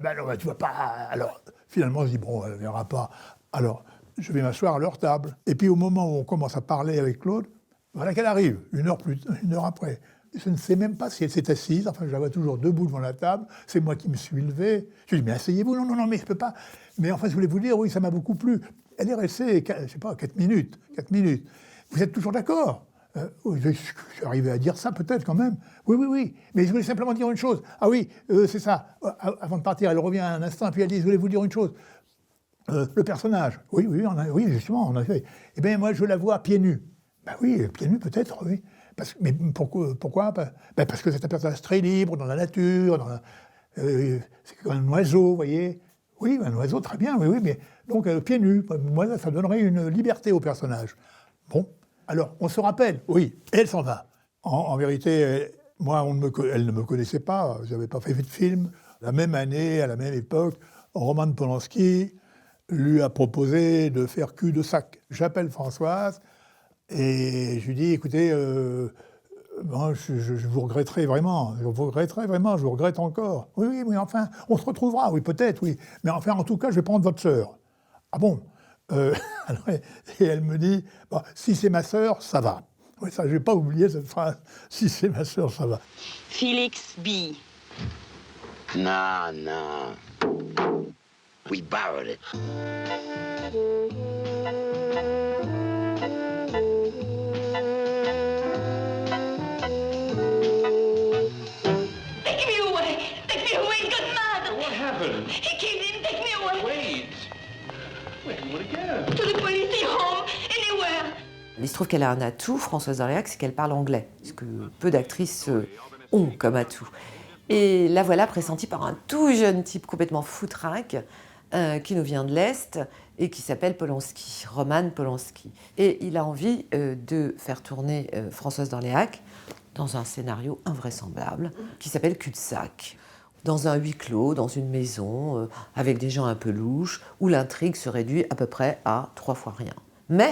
Alors, tu vas pas... Alors, finalement, je dis, bon, elle ne viendra pas. Alors, je vais m'asseoir à leur table. Et puis, au moment où on commence à parler avec Claude, voilà qu'elle arrive, 1 heure après. Je ne sais même pas si elle s'est assise. Enfin, je la vois toujours debout devant la table. C'est moi qui me suis levé. Je lui dis, mais asseyez-vous. Non, mais je ne peux pas. Mais enfin, je voulais vous dire, oui, ça m'a beaucoup plu. Elle est restée, je ne sais pas, 4 minutes. Vous êtes toujours d'accord? Je suis arrivé à dire ça, peut-être, quand même. Oui. Mais je voulais simplement dire une chose. Ah oui, c'est ça. Avant de partir, elle revient un instant, puis elle dit, je voulais vous dire une chose. Le personnage. Oui, justement, en effet. Eh bien, moi, je la vois pieds nus. Ben oui, pieds nus, peut-être, oui. Mais pourquoi? Parce que c'est un personnage très libre, dans la nature, c'est comme un oiseau, vous voyez. Oui, un oiseau, très bien, oui, mais donc pieds nus, moi, ça donnerait une liberté au personnage. Bon, alors, on se rappelle, oui, et elle s'en va. En vérité, moi, elle ne me connaissait pas, je n'avais pas fait de film. La même année, à la même époque, Roman Polanski lui a proposé de faire Cul de sac. J'appelle Françoise, et je lui dis, écoutez, je vous regretterai vraiment, je vous regrette encore. Oui, enfin, on se retrouvera, oui, peut-être, oui. Mais enfin, en tout cas, je vais prendre votre sœur. Ah bon? Alors, et elle me dit, si c'est ma sœur, ça va. Oui, ça, je n'ai pas oublié cette phrase. Si c'est ma sœur, ça va. Félix B. No. We borrowed it. Take me away, good man! What happened? He came in, take me away! Wait. Where do you want to go? To the police, home, anywhere! Il se trouve qu'elle a un atout, Françoise d'Orléac, c'est qu'elle parle anglais, ce que peu d'actrices ont comme atout. Et la voilà pressentie par un tout jeune type complètement foutraque qui nous vient de l'Est et qui s'appelle Polanski, Roman Polanski. Et il a envie de faire tourner Françoise d'Orléac dans un scénario invraisemblable qui s'appelle Cul-de-sac. Dans un huis clos, dans une maison, avec des gens un peu louches, où l'intrigue se réduit à peu près à 3 fois rien. Mais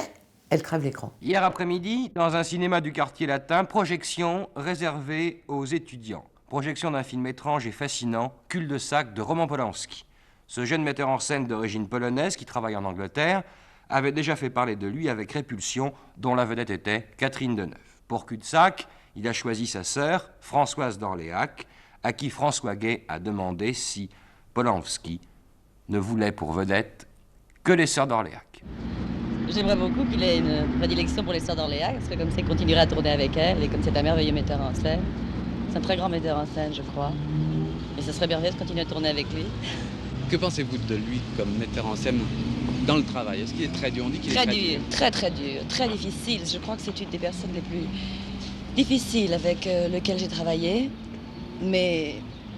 elle crève l'écran. Hier après-midi, dans un cinéma du quartier latin, projection réservée aux étudiants. Projection d'un film étrange et fascinant, Cul-de-sac de Roman Polanski. Ce jeune metteur en scène d'origine polonaise qui travaille en Angleterre avait déjà fait parler de lui avec Répulsion, dont la vedette était Catherine Deneuve. Pour Cul-de-sac, il a choisi sa sœur, Françoise d'Orléac, à qui François Gay a demandé si Polanski ne voulait pour vedette que les sœurs d'Orléac. J'aimerais beaucoup qu'il ait une prédilection pour les sœurs d'Orléac, parce que comme ça, il continuerait à tourner avec elles, et comme c'est un merveilleux metteur en scène. C'est un très grand metteur en scène, je crois. Et ça serait merveilleux de continuer à tourner avec lui. Que pensez-vous de lui comme metteur en scène dans le travail? Est-ce qu'il est très dur? On dit qu'il est très dur. Très dur, très difficile. Je crois que c'est une des personnes les plus difficiles avec lesquelles j'ai travaillé. Mais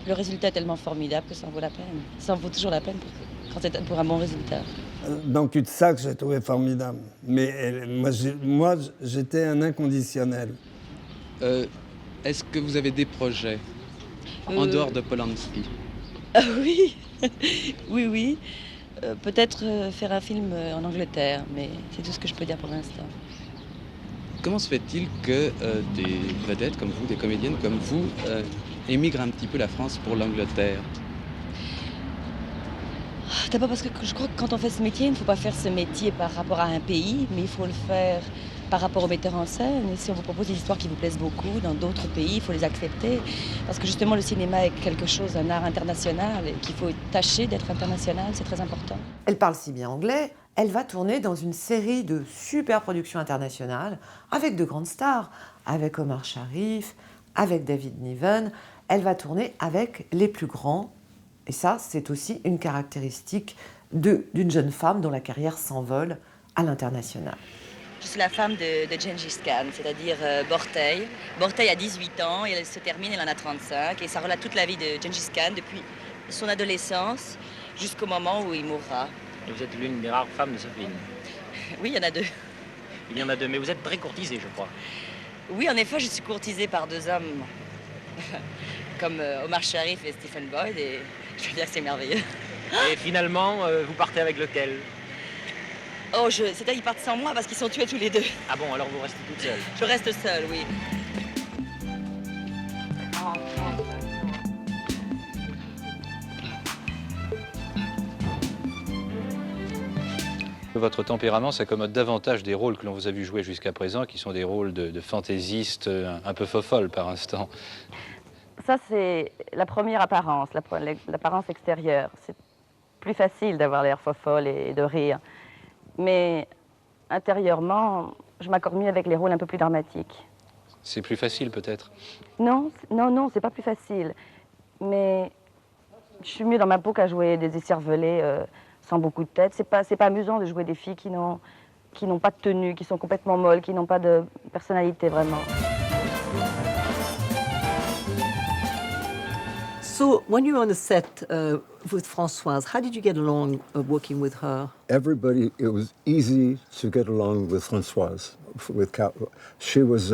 le résultat est tellement formidable que ça en vaut la peine. Ça en vaut toujours la peine quand c'est pour un bon résultat. Dans Cul-de-sac, j'ai trouvé formidable. Mais moi, j'étais un inconditionnel. Est-ce que vous avez des projets en dehors de Polanski? Oui, oui. Peut-être faire un film en Angleterre, mais c'est tout ce que je peux dire pour l'instant. Comment se fait-il que des vedettes comme vous, des comédiennes comme vous, émigrent un petit peu la France pour l'Angleterre? D'abord parce que je crois que quand on fait ce métier, il ne faut pas faire ce métier par rapport à un pays, mais il faut le faire par rapport aux metteurs en scène. Et si on vous propose des histoires qui vous plaisent beaucoup dans d'autres pays, il faut les accepter. Parce que justement, le cinéma est quelque chose, un art international, et qu'il faut tâcher d'être international, c'est très important. Elle parle si bien anglais, elle va tourner dans une série de super productions internationales, avec de grandes stars, avec Omar Sharif, avec David Niven. Elle va tourner avec les plus grands. Et ça, c'est aussi une caractéristique d'une jeune femme dont la carrière s'envole à l'international. Je suis la femme de Gengis Khan, c'est-à-dire Borteil. Borteil a 18 ans et elle se termine, elle en a 35. Et ça relate toute la vie de Gengis Khan depuis son adolescence jusqu'au moment où il mourra. Et vous êtes l'une des rares femmes de ce film. Oui, il y en a deux. Il y en a deux, mais vous êtes très courtisée, je crois. Oui, en effet, je suis courtisée par deux hommes comme Omar Sharif et Stephen Boyd, et je veux dire que c'est merveilleux. Et finalement, vous partez avec lequel? Oh, c'est-à-dire qu'ils partent sans moi parce qu'ils sont tués tous les deux. Ah bon, alors vous restez toute seule? Je reste seule, oui. Votre tempérament s'accommode davantage des rôles que l'on vous a vu jouer jusqu'à présent, qui sont des rôles de fantaisiste un peu fofolle par instant. Ça, c'est la première apparence, l'apparence extérieure. C'est plus facile d'avoir l'air fofolle et de rire. Mais intérieurement, je m'accorde mieux avec les rôles un peu plus dramatiques. C'est plus facile peut-être? Non, c'est pas plus facile. Mais je suis mieux dans ma peau qu'à jouer des écervelés sans beaucoup de tête. C'est pas amusant de jouer des filles qui n'ont pas de tenue, qui sont complètement molles, qui n'ont pas de personnalité vraiment. So, when you were on the set with Françoise, how did you get along working with her? Everybody, it was easy to get along with Françoise. She was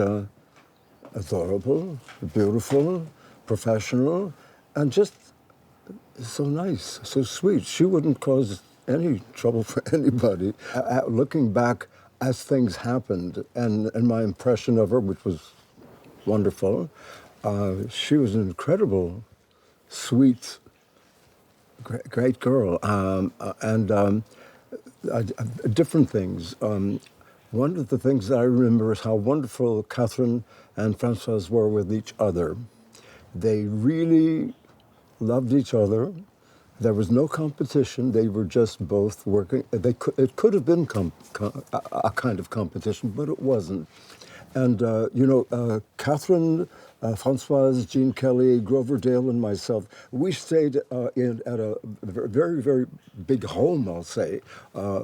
adorable, beautiful, professional, and just so nice, so sweet. She wouldn't cause any trouble for anybody. Looking back as things happened, and my impression of her, which was wonderful, she was an incredible, sweet, great girl, and different things. One of the things that I remember is how wonderful Catherine and Françoise were with each other. They really loved each other. There was no competition. They were just both working. It could have been a kind of competition, but it wasn't. And, Catherine, Françoise, Gene Kelly, Grover Dale, and myself, we stayed at a very, very big home, I'll say,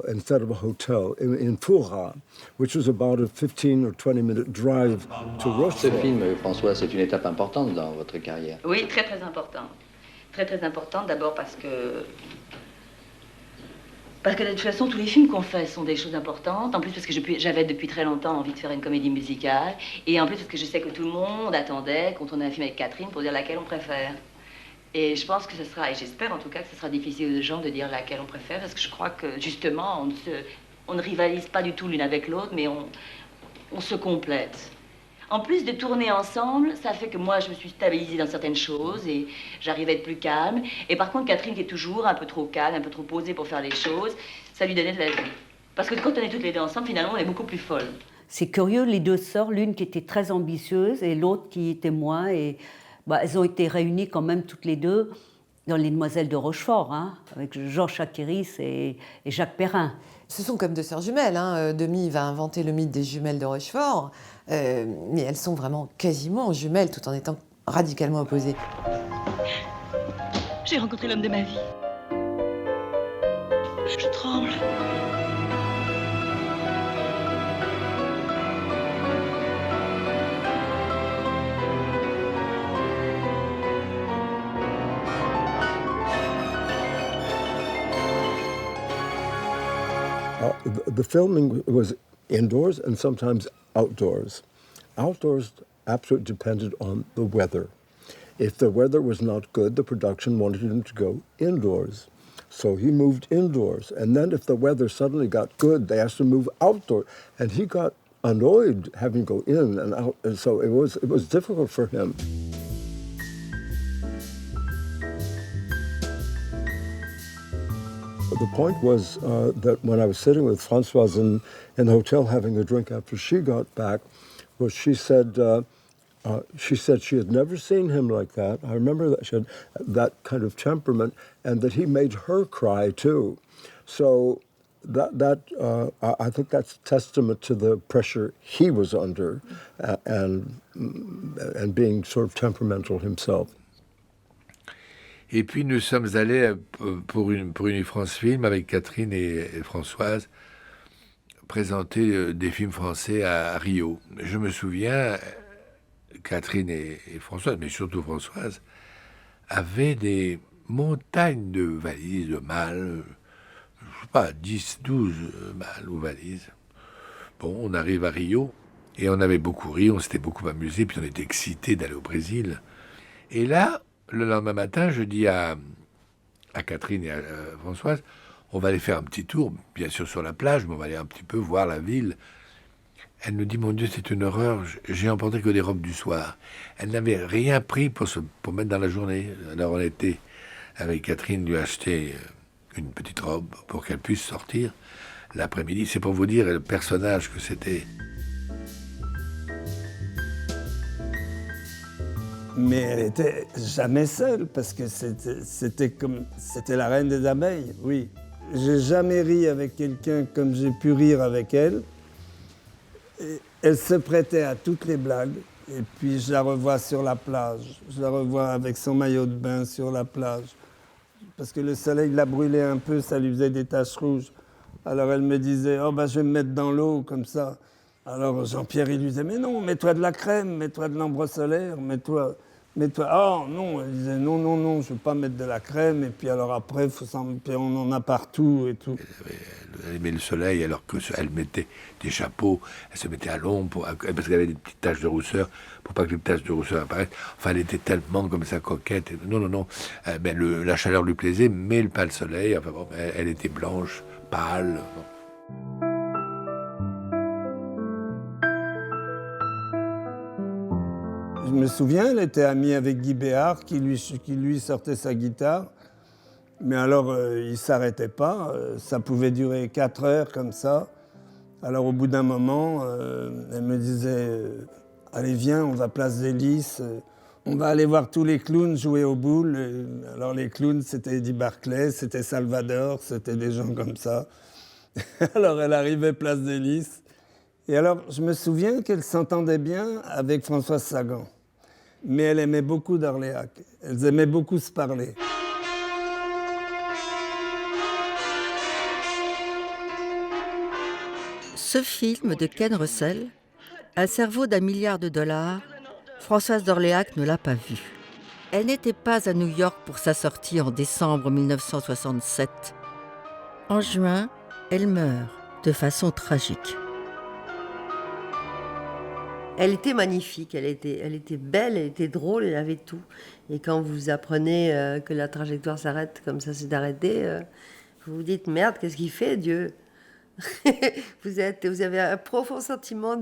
instead of a hotel, in Foura, which was about a 15 or 20-minute drive to Rochefort. Ce film, François, c'est une étape importante dans votre carrière. Oui, très, très importante. Très, très importante, d'abord parce que de toute façon, tous les films qu'on fait sont des choses importantes. En plus, parce que j'avais depuis très longtemps envie de faire une comédie musicale. Et en plus, parce que je sais que tout le monde attendait qu'on tourne un film avec Catherine pour dire laquelle on préfère. Et je pense que ce sera, et j'espère en tout cas que ce sera difficile aux gens de dire laquelle on préfère, parce que je crois que justement, on ne rivalise pas du tout l'une avec l'autre, mais on se complète. En plus de tourner ensemble, ça fait que moi, je me suis stabilisée dans certaines choses et j'arrive à être plus calme. Et par contre, Catherine, qui est toujours un peu trop calme, un peu trop posée pour faire les choses, ça lui donnait de la vie. Parce que quand on est toutes les deux ensemble, finalement, on est beaucoup plus folles. C'est curieux, les deux sœurs, l'une qui était très ambitieuse et l'autre qui était moins. Et elles ont été réunies quand même toutes les deux dans Les Demoiselles de Rochefort, avec Georges Chakiris et Jacques Perrin. Ce sont comme deux sœurs jumelles. Demi va inventer le mythe des jumelles de Rochefort, mais elles sont vraiment quasiment jumelles tout en étant radicalement opposées. J'ai rencontré l'homme de ma vie. Je tremble. The filming was indoors and sometimes outdoors. Outdoors absolutely depended on the weather. If the weather was not good, the production wanted him to go indoors. So he moved indoors. And then if the weather suddenly got good, they asked him to move outdoors. And he got annoyed having to go in and out. And so it was difficult for him. The point was that when I was sitting with Françoise in the hotel having a drink after she got back, was she said she had never seen him like that. I remember that she had that kind of temperament, and that he made her cry too. So I think that's testament to the pressure he was under, and being sort of temperamental himself. Et puis nous sommes allés pour une France Film avec Catherine et Françoise présenter des films français à Rio. Je me souviens, Catherine et Françoise, mais surtout Françoise, avaient des montagnes de valises, de malles, je sais pas, 10, 12 malles ou valises. Bon, on arrive à Rio et on avait beaucoup ri, on s'était beaucoup amusé, puis on était excités d'aller au Brésil. Et là, le lendemain matin, je dis à Catherine et à Françoise, on va aller faire un petit tour, bien sûr sur la plage, mais on va aller un petit peu voir la ville. Elle nous dit, mon Dieu, c'est une horreur, j'ai emporté que des robes du soir. Elle n'avait rien pris pour mettre dans la journée. Alors on était, avec Catherine, lui acheter une petite robe pour qu'elle puisse sortir l'après-midi. C'est pour vous dire le personnage que c'était. Mais elle était jamais seule, parce que c'était la reine des abeilles, oui. J'ai jamais ri avec quelqu'un comme j'ai pu rire avec elle. Et elle se prêtait à toutes les blagues, et puis je la revois sur la plage. Je la revois avec son maillot de bain sur la plage. Parce que le soleil l'a brûlé un peu, ça lui faisait des taches rouges. Alors elle me disait, oh ben je vais me mettre dans l'eau, comme ça. Alors Jean-Pierre, il lui disait, mais non, mets-toi de la crème, mets-toi de l'ambre solaire, mets-toi... Oh non, elle disait, non, je ne veux pas mettre de la crème. Et puis alors après, puis on en a partout et tout. Elle aimait le soleil, alors qu'elle mettait des chapeaux, elle se mettait à l'ombre, parce qu'elle avait des petites taches de rousseur, pour pas que les taches de rousseur apparaissent. Enfin, elle était tellement comme ça coquette. Non. La chaleur lui plaisait, mais pas le soleil. Enfin bon, elle était blanche, pâle. Bon. Je me souviens, elle était amie avec Guy Béard, qui lui sortait sa guitare. Mais alors, il ne s'arrêtait pas. Ça pouvait durer 4 heures comme ça. Alors, au bout d'un moment, elle me disait « Allez, viens, on va place des Lys. On va aller voir tous les clowns jouer aux boules. » Alors, les clowns, c'était Eddie Barclay, c'était Salvador, c'était des gens comme ça. Alors, elle arrivait place des Lys. Et alors, je me souviens qu'elle s'entendait bien avec Françoise Sagan. Mais elle aimait beaucoup d'Orléac. Elles aimaient beaucoup se parler. Ce film de Ken Russell, Un cerveau d'1 milliard de dollars, Françoise d'Orléac ne l'a pas vu. Elle n'était pas à New York pour sa sortie en décembre 1967. En juin, elle meurt de façon tragique. Elle était magnifique, elle était belle, elle était drôle, elle avait tout. Et quand vous apprenez que la trajectoire s'arrête comme ça s'est arrêté, vous vous dites merde, qu'est-ce qu'il fait, Dieu? Vous avez un profond sentiment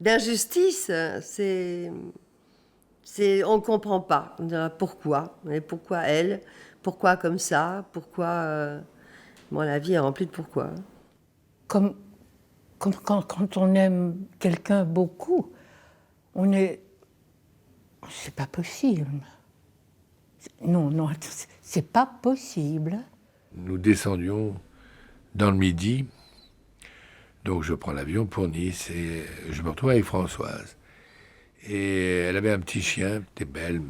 d'injustice. On ne comprend pas. On dirait pourquoi? Mais pourquoi elle? Pourquoi comme ça? Pourquoi la vie est remplie de pourquoi. Comme quand on aime quelqu'un beaucoup, c'est pas possible. Non, c'est pas possible. Nous descendions dans le Midi, donc je prends l'avion pour Nice et je me retrouve avec Françoise. Et elle avait un petit chien, elle était belle,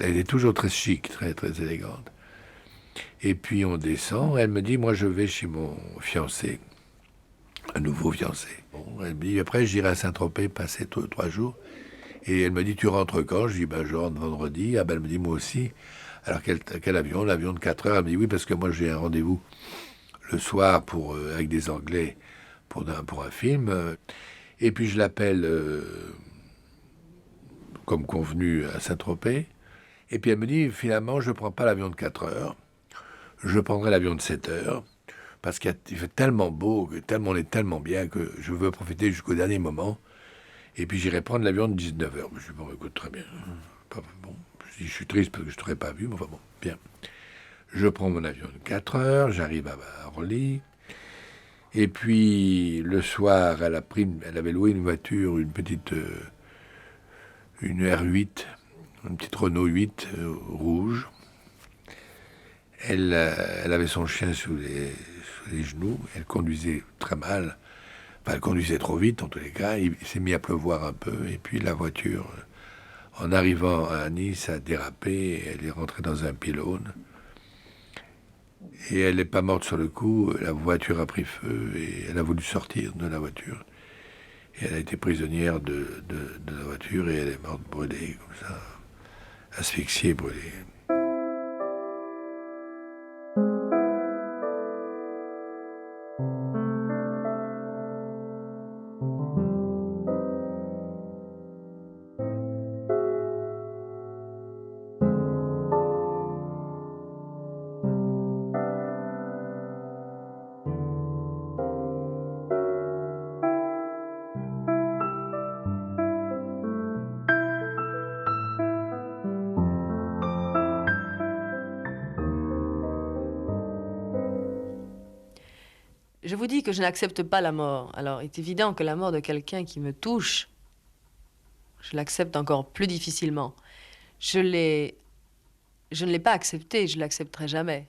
Elle est toujours très chic, très, très élégante. Et puis on descend, elle me dit, moi je vais chez mon fiancé, un nouveau fiancé. Bon, elle me dit, après j'irai à Saint-Tropez passer 3 jours. Et elle me dit, tu rentres quand? Je dis, ben je rentre vendredi. Ah ben elle me dit, moi aussi. Alors quel avion? L'avion de 4 heures. Elle me dit, oui, parce que moi j'ai un rendez-vous le soir avec des Anglais pour un film. Et puis je l'appelle comme convenu à Saint-Tropez. Et puis elle me dit, finalement, je ne prends pas l'avion de 4 heures. Je prendrai l'avion de 7 heures. Parce qu'il fait tellement beau, on est tellement bien que je veux profiter jusqu'au dernier moment. Et puis j'irai prendre l'avion de 19 heures. Je dis, bon, écoute, très bien. Bon. Je suis triste parce que je ne t'aurais pas vu, mais enfin bon, bien. Je prends mon avion de 4 heures, j'arrive à Orly. Et puis, le soir, elle avait loué une voiture, une R8, une petite Renault 8 rouge. Elle avait son chien sous les genoux, elle conduisait très mal. Enfin, elle conduisait trop vite, en tous les cas. Il s'est mis à pleuvoir un peu, et puis la voiture, en arrivant à Nice, a dérapé, et elle est rentrée dans un pylône. Et elle n'est pas morte sur le coup, la voiture a pris feu, et elle a voulu sortir de la voiture. Et elle a été prisonnière de la voiture, et elle est morte brûlée, comme ça, asphyxiée, brûlée. Je vous dis que je n'accepte pas la mort. Alors, il est évident que la mort de quelqu'un qui me touche, je l'accepte encore plus difficilement. Je ne l'ai pas accepté, je ne l'accepterai jamais.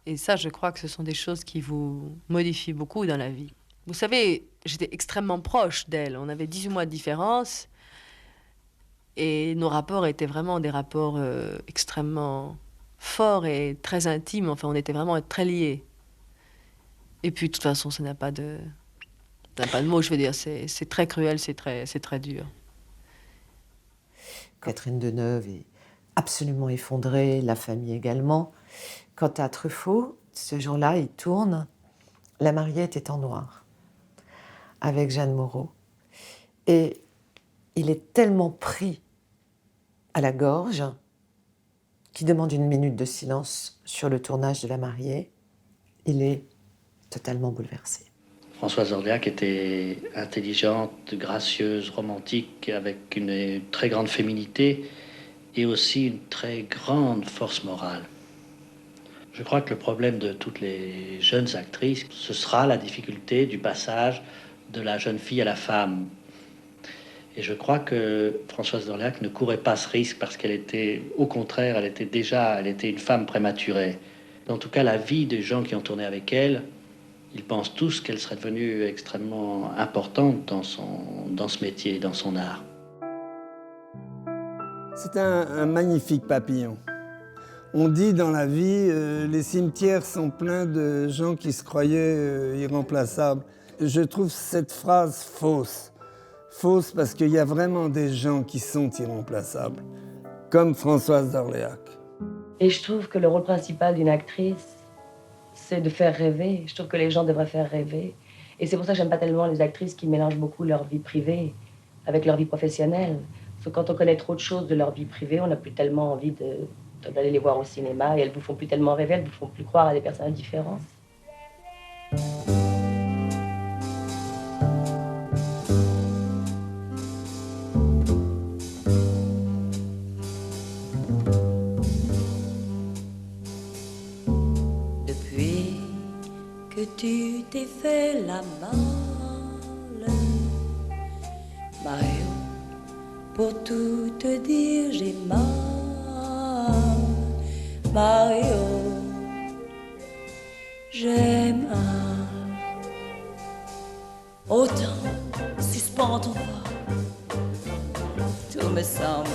Et ça, je crois que ce sont des choses qui vous modifient beaucoup dans la vie. Vous savez, j'étais extrêmement proche d'elle. On avait 18 mois de différence. Et nos rapports étaient vraiment des rapports extrêmement forts et très intimes. Enfin, on était vraiment très liés. Et puis, de toute façon, ça n'a pas de mots, je veux dire. C'est très cruel, c'est très dur. Catherine Deneuve est absolument effondrée, la famille également. Quant à Truffaut, ce jour-là, il tourne. La Mariette est en noir, avec Jeanne Moreau. Et il est tellement pris à la gorge qu'il demande une minute de silence sur le tournage de La Mariée. Il est totalement bouleversée. Françoise d'Orléac était intelligente, gracieuse, romantique, avec une très grande féminité et aussi une très grande force morale. Je crois que le problème de toutes les jeunes actrices, ce sera la difficulté du passage de la jeune fille à la femme. Et je crois que Françoise d'Orléac ne courait pas ce risque parce qu'elle était, au contraire, elle était une femme prématurée. En tout cas, la vie des gens qui ont tourné avec elle, ils pensent tous qu'elle serait devenue extrêmement importante dans ce métier, dans son art. C'est un magnifique papillon. On dit dans la vie, les cimetières sont pleins de gens qui se croyaient irremplaçables. Je trouve cette phrase fausse. Fausse parce qu'il y a vraiment des gens qui sont irremplaçables, comme Françoise d'Orléac. Et je trouve que le rôle principal d'une actrice, c'est de faire rêver. Je trouve que les gens devraient faire rêver. Et c'est pour ça que j'aime pas tellement les actrices qui mélangent beaucoup leur vie privée avec leur vie professionnelle. Parce que quand on connaît trop de choses de leur vie privée, on n'a plus tellement envie d'aller les voir au cinéma. Et elles vous font plus tellement rêver, elles vous font plus croire à des personnages différents. Que tu t'es fait la malle, Mario, pour tout te dire j'ai mal, Mario, j'ai mal. Autant suspends ton vol, tout me semble